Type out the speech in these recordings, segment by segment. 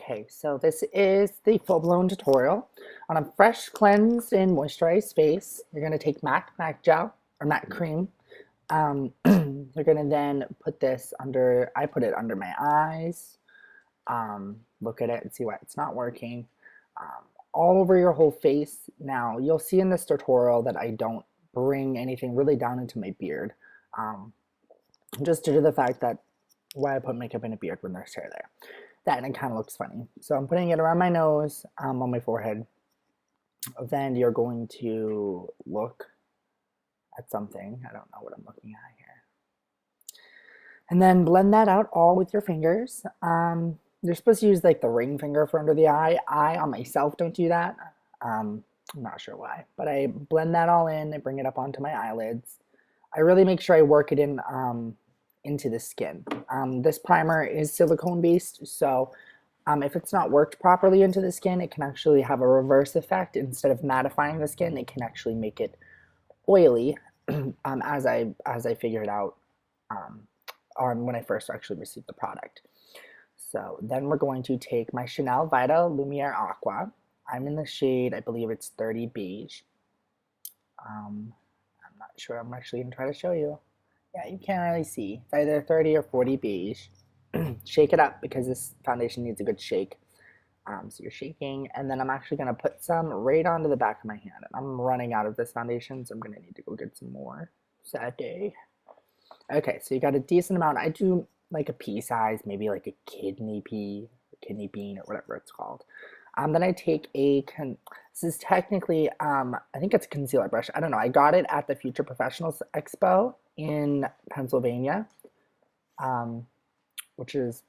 Okay, so this is the full-blown tutorial on a fresh, cleansed, and moisturized face. You're going to take MAC gel or MAC cream. You're going to then put this under, I put it under my eyes. Look at it and see why it's not working. All over your whole face. Now, you'll see in this tutorial that I don't bring anything really down into my beard. Just due to the fact that why I put makeup in a beard when there's hair there. That and it kind of looks funny. So I'm putting it around my nose, on my forehead. Then you're going to look at something. I don't know what I'm looking at here. And then blend that out all with your fingers. You're supposed to use like the ring finger for under the eye. I, on myself, don't do that. I'm not sure why. But I blend that all in. I bring it up onto my eyelids. I really make sure I work it in into the skin. This primer is silicone based, so if it's not worked properly into the skin, it can actually have a reverse effect. Instead of mattifying the skin, it can actually make it oily, as I figured out on when I first actually received the product. So then we're going to take my Chanel Vita Lumiere Aqua. I'm in the shade, I believe it's 30 beige. I'm not sure, I'm actually going to try to show you. Yeah, you can't really see. It's either 30 or 40 beige. Shake it up because this foundation needs a good shake. So you're shaking, and then I'm actually going to put some right onto the back of my hand. I'm running out of this foundation, so I'm going to need to go get some more. Sad day. Okay, so you got a decent amount. I do like a pea size, maybe like a kidney pea, kidney bean, or whatever it's called. Then I take this is technically, I think it's a concealer brush. I don't know. I got it at the Future Professionals Expo in Pennsylvania, which is,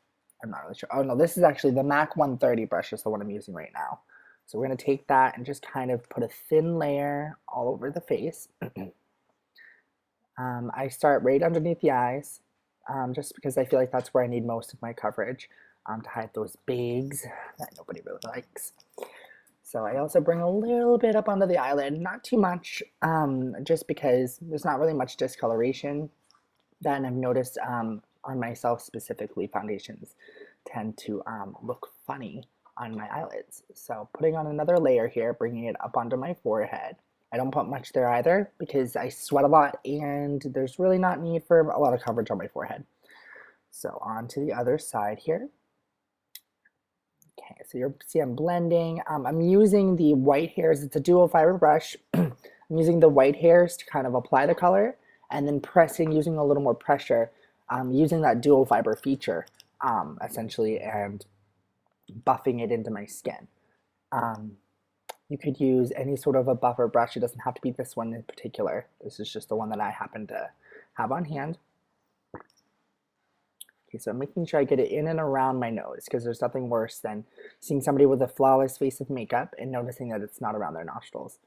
I'm not really sure. Oh no, this is actually the MAC 130 brush is the one I'm using right now. So we're going to take that and just kind of put a thin layer all over the face. I start right underneath the eyes, just because I feel like that's where I need most of my coverage, to hide those bags that nobody really likes. So I also bring a little bit up under the eyelid, not too much, just because there's not really much discoloration. Then I've noticed on myself specifically, foundations tend to look funny on my eyelids. So putting on another layer here, bringing it up onto my forehead. I don't put much there either because I sweat a lot and there's really not need for a lot of coverage on my forehead. So on to the other side here. Okay, so you see I'm blending. I'm using the white hairs. It's a dual fiber brush. I'm using the white hairs to kind of apply the color and then pressing, using a little more pressure, using that dual fiber feature, essentially, and buffing it into my skin. You could use any sort of a buffer brush. It doesn't have to be this one in particular. This is just the one that I happen to have on hand. Okay, so I'm making sure I get it in and around my nose because there's nothing worse than seeing somebody with a flawless face of makeup and noticing that it's not around their nostrils.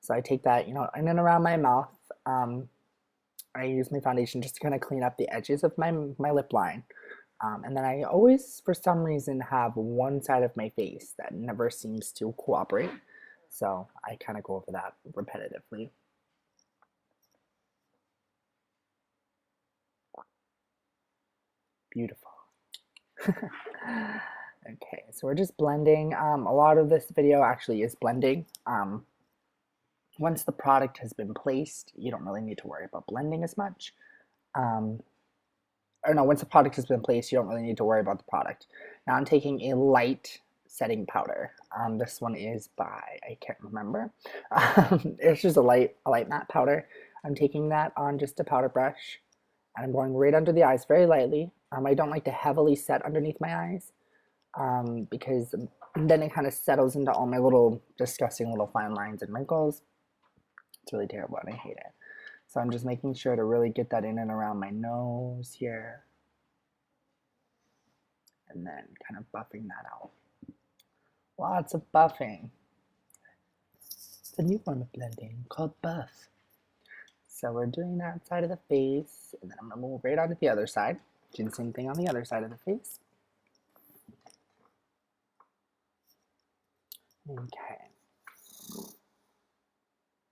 So I take that, in and around my mouth. I use my foundation just to kind of clean up the edges of my lip line. And then I always, for some reason, have one side of my face that never seems to cooperate. So I kind of go over that repetitively. Beautiful. Okay, so we're just blending. A lot of this video actually is blending. Once the product has been placed, you don't really need to worry about blending as much. Or no, once the product has been placed, you don't really need to worry about the product. Now I'm taking a light setting powder. This one is by, I can't remember. It's just a light matte powder. I'm taking that on just a powder brush, and I'm going right under the eyes very lightly. I don't like to heavily set underneath my eyes, because then it kind of settles into all my little disgusting little fine lines and wrinkles. It's really terrible and I hate it. So I'm just making sure to really get that in and around my nose here. And then kind of buffing that out. Lots of buffing. It's a new form of blending called buff. So we're doing that side of the face, and then I'm going to move right on to the other side. Do the same thing on the other side of the face. Okay.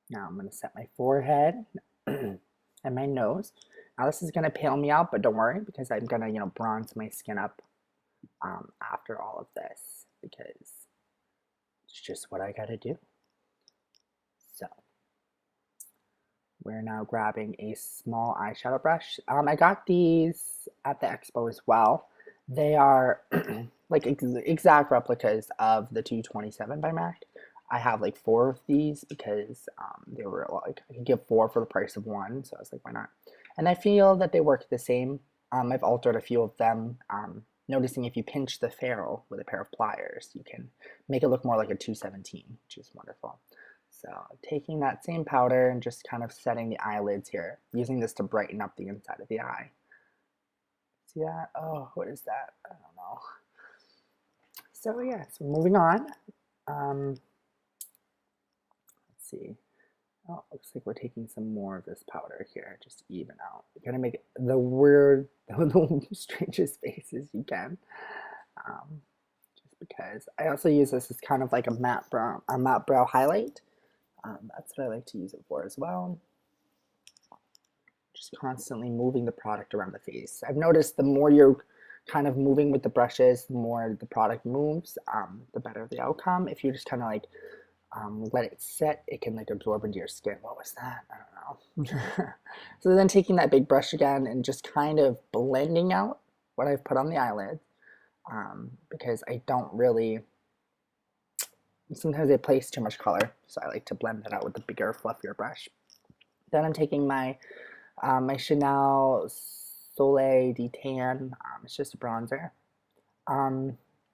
Now I'm going to set my forehead and my nose. Now this is going to pale me out, but don't worry because I'm going to, bronze my skin up after all of this because it's just what I gotta do. So we're now grabbing a small eyeshadow brush. I got these at the expo as well. They are like exact replicas of the 227 by MAC. I have like 4 of these because they were like, I could get 4 for the price of 1, so I was like, why not? And I feel that they work the same. I've altered a few of them, noticing if you pinch the ferrule with a pair of pliers, you can make it look more like a 217, which is wonderful. So taking that same powder and just kind of setting the eyelids here, using this to brighten up the inside of the eye. See that? Oh, what is that? I don't know. So yeah, so moving on. Let's see. Oh, looks like we're taking some more of this powder here, just to even out. You're gonna make the weird, the strangest faces you can. Just because I also use this as kind of like a matte brow highlight. That's what I like to use it for as well. Just constantly moving the product around the face. I've noticed the more you're kind of moving with the brushes, the more the product moves, the better the outcome. If you just kind of like let it set, it can like absorb into your skin. What was that? I don't know. So then taking that big brush again and just kind of blending out what I've put on the eyelid, because I don't really, sometimes I place too much color, so I like to blend that out with a bigger, fluffier brush. Then I'm taking my my Chanel Soleil de Tan. It's just a bronzer.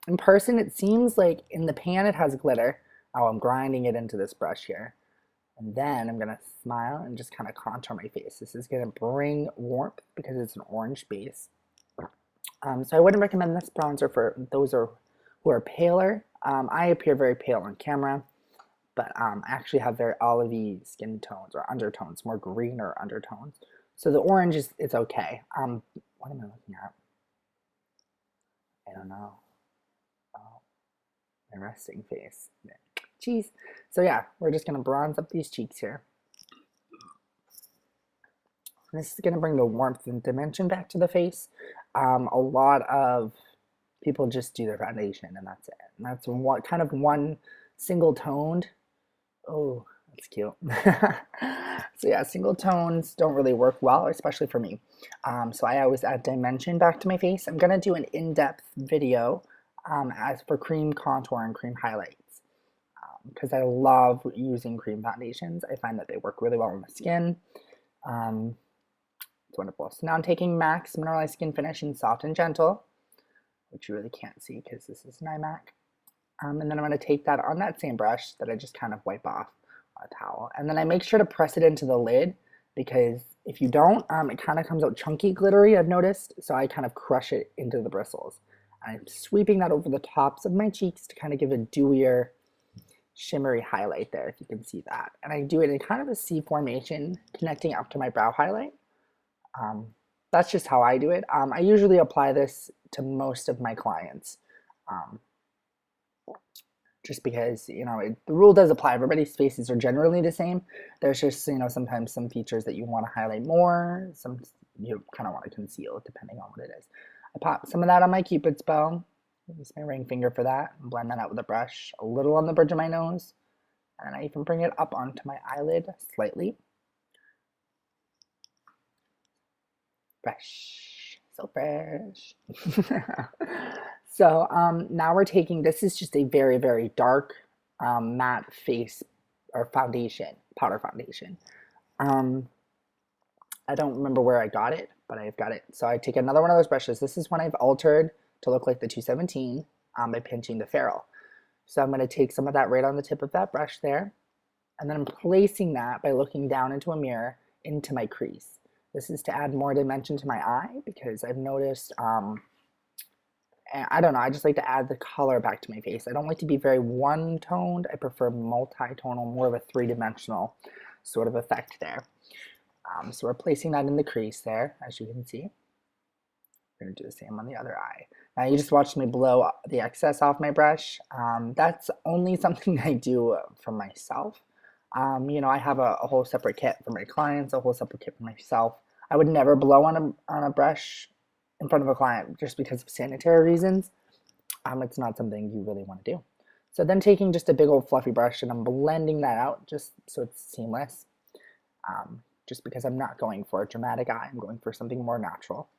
In person, it seems like in the pan it has glitter. Oh, I'm grinding it into this brush here. And then I'm going to smile and just kind of contour my face. This is going to bring warmth because it's an orange base. So I wouldn't recommend this bronzer for those who are paler. I appear very pale on camera, but I actually have very olivey skin tones or undertones, more greener undertones. So the orange is okay. What am I looking at? I don't know. Oh, my resting face. Jeez. So yeah, we're just gonna bronze up these cheeks here. This is gonna bring the warmth and dimension back to the face. A lot of people just do their foundation and that's it. And that's what kind of one single toned. Oh, that's cute. So yeah, single tones don't really work well, especially for me. So I always add dimension back to my face. I'm gonna do an in-depth video as for cream contour and cream highlights because I love using cream foundations. I find that they work really well on the skin. It's wonderful. So now I'm taking MAC's Mineralized Skin Finish in Soft and Gentle, which you really can't see because this is an iMac. And then I'm going to take that on that same brush that I just kind of wipe off on a towel. And then I make sure to press it into the lid because if you don't, it kind of comes out chunky glittery, I've noticed. So I kind of crush it into the bristles. I'm sweeping that over the tops of my cheeks to kind of give a dewier, shimmery highlight there, if you can see that. And I do it in kind of a C formation, connecting up to my brow highlight. That's just how I do it. I usually apply this to most of my clients. Just because, you know, the rule does apply. Everybody's faces are generally the same. There's just, you know, sometimes some features that you want to highlight more, some you kind of want to conceal depending on what it is. I pop some of that on my Cupid's bow. Use my ring finger for that and blend that out with a brush, a little on the bridge of my nose, and I even bring it up onto my eyelid slightly. Fresh, so fresh. So now we're taking, this is just a very, very dark matte face or foundation, powder foundation. I don't remember where I got it, but I've got it. So I take another one of those brushes. This is one I've altered to look like the 217 by pinching the ferrule. So I'm going to take some of that right on the tip of that brush there, and then I'm placing that by looking down into a mirror into my crease. This is to add more dimension to my eye because I've noticed, I don't know, I just like to add the color back to my face. I don't like to be very one-toned. I prefer multi-tonal, more of a three-dimensional sort of effect there. So we're placing that in the crease there, as you can see. We're going to do the same on the other eye. Now you just watched me blow the excess off my brush. That's only something I do for myself. You know, I have a whole separate kit for my clients, a whole separate kit for myself. I would never blow on a brush in front of a client just because of sanitary reasons. it's not something you really want to do. So then taking just a big old fluffy brush and I'm blending that out just so it's seamless. Just because I'm not going for a dramatic eye, I'm going for something more natural.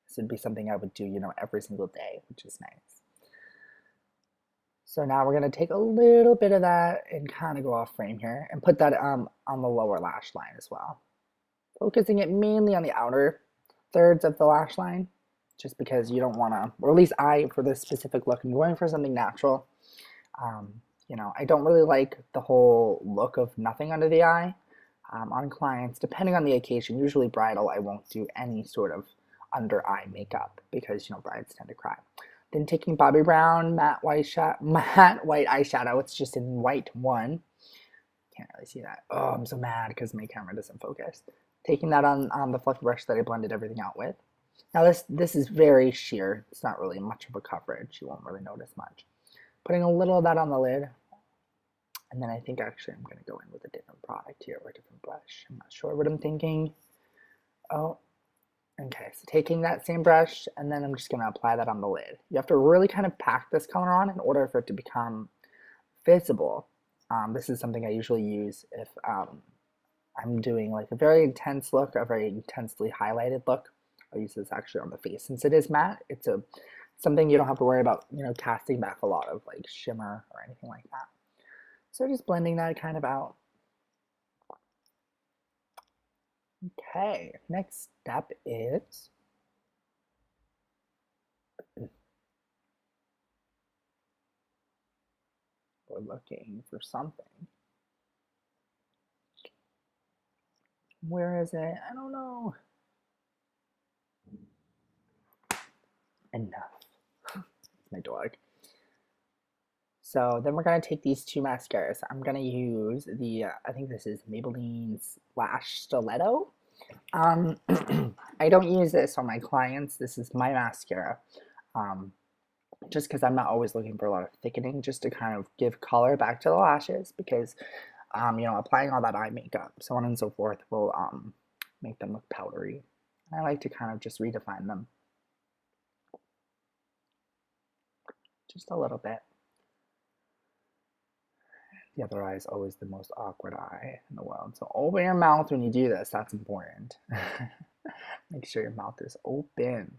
This would be something I would do, you know, every single day, which is nice. So now we're going to take a little bit of that and kind of go off frame here and put that on the lower lash line as well. Focusing it mainly on the outer thirds of the lash line, just because you don't want to, or at least I, for this specific look, I'm going for something natural. You know, I don't really like the whole look of nothing under the eye. On clients, depending on the occasion, usually bridal, I won't do any sort of under eye makeup because, you know, brides tend to cry. Then taking Bobbi Brown matte white eyeshadow, it's just in white 1. Can't really see that. Oh, I'm so mad because my camera doesn't focus. Taking that on the fluffy brush that I blended everything out with. Now this is very sheer. It's not really much of a coverage. You won't really notice much. Putting a little of that on the lid. And then I think actually I'm going to go in with a different product here or a different brush. I'm not sure what I'm thinking. Oh, okay. So taking that same brush and then I'm just going to apply that on the lid. You have to really kind of pack this color on in order for it to become visible. This is something I usually use if I'm doing like a very intense look, a very intensely highlighted look. I'll use this actually on the face since it is matte. It's something you don't have to worry about, you know, casting back a lot of like shimmer or anything like that. So just blending that kind of out. Okay, next step is we're looking for something. Where is it? I don't know. Enough. My dog. So then we're going to take these 2 mascaras. I'm going to use the, I think this is Maybelline's Lash Stiletto. I don't use this on my clients. This is my mascara. Just because I'm not always looking for a lot of thickening, just to kind of give color back to the lashes because, you know, applying all that eye makeup, so on and so forth, will make them look powdery. I like to kind of just redefine them. Just a little bit. The other eye is always the most awkward eye in the world. So open your mouth when you do this. That's important. Make sure your mouth is open.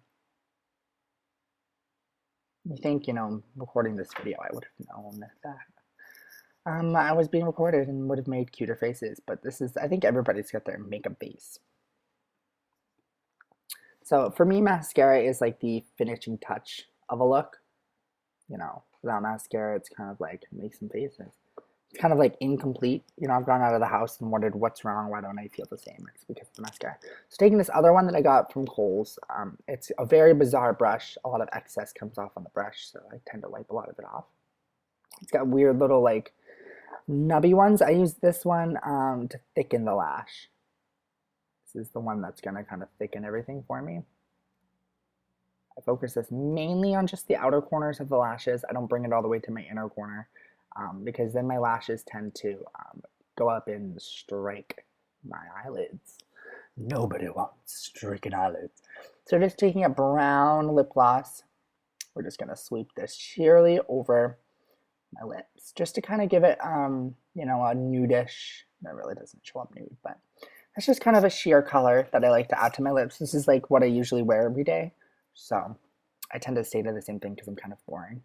You think, you know, recording this video, I would have known that I was being recorded and would have made cuter faces. But this is, I think everybody's got their makeup base. So for me, mascara is like the finishing touch of a look. You know, without mascara, it's kind of like make some faces. It's kind of like incomplete. You know, I've gone out of the house and wondered what's wrong. Why don't I feel the same? It's because of the mascara. So taking this other one that I got from Kohl's, it's a very bizarre brush. A lot of excess comes off on the brush, so I tend to wipe a lot of it off. It's got weird little like nubby ones. I use this one to thicken the lash. This is the one that's going to kind of thicken everything for me. I focus this mainly on just the outer corners of the lashes. I don't bring it all the way to my inner corner because then my lashes tend to go up and strike my eyelids. Nobody wants striking eyelids. So just taking a brown lip gloss, we're just going to sweep this sheerly over my lips just to kind of give it, you know, a nudish, that really doesn't show up nude, but that's just kind of a sheer color that I like to add to my lips. This is like what I usually wear every day. So I tend to stay to the same thing because I'm kind of boring.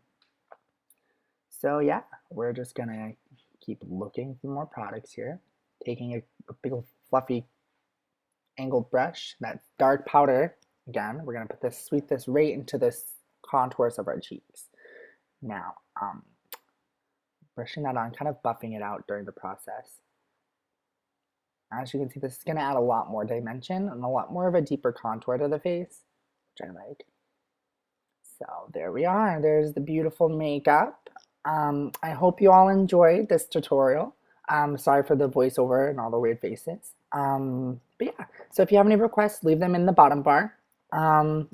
So yeah, we're just gonna keep looking for more products here. Taking a big fluffy angled brush, that dark powder, again, we're gonna put this, sweep this right into the contours of our cheeks. Now, brushing that on, kind of buffing it out during the process. As you can see, this is gonna add a lot more dimension and a lot more of a deeper contour to the face, which I like. So there we are. There's the beautiful makeup. I hope you all enjoyed this tutorial. Sorry for the voiceover and all the weird faces. But yeah, so if you have any requests, leave them in the bottom bar.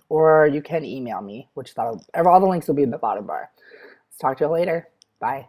Or you can email me, which all the links will be in the bottom bar. Let's talk to you later. Bye.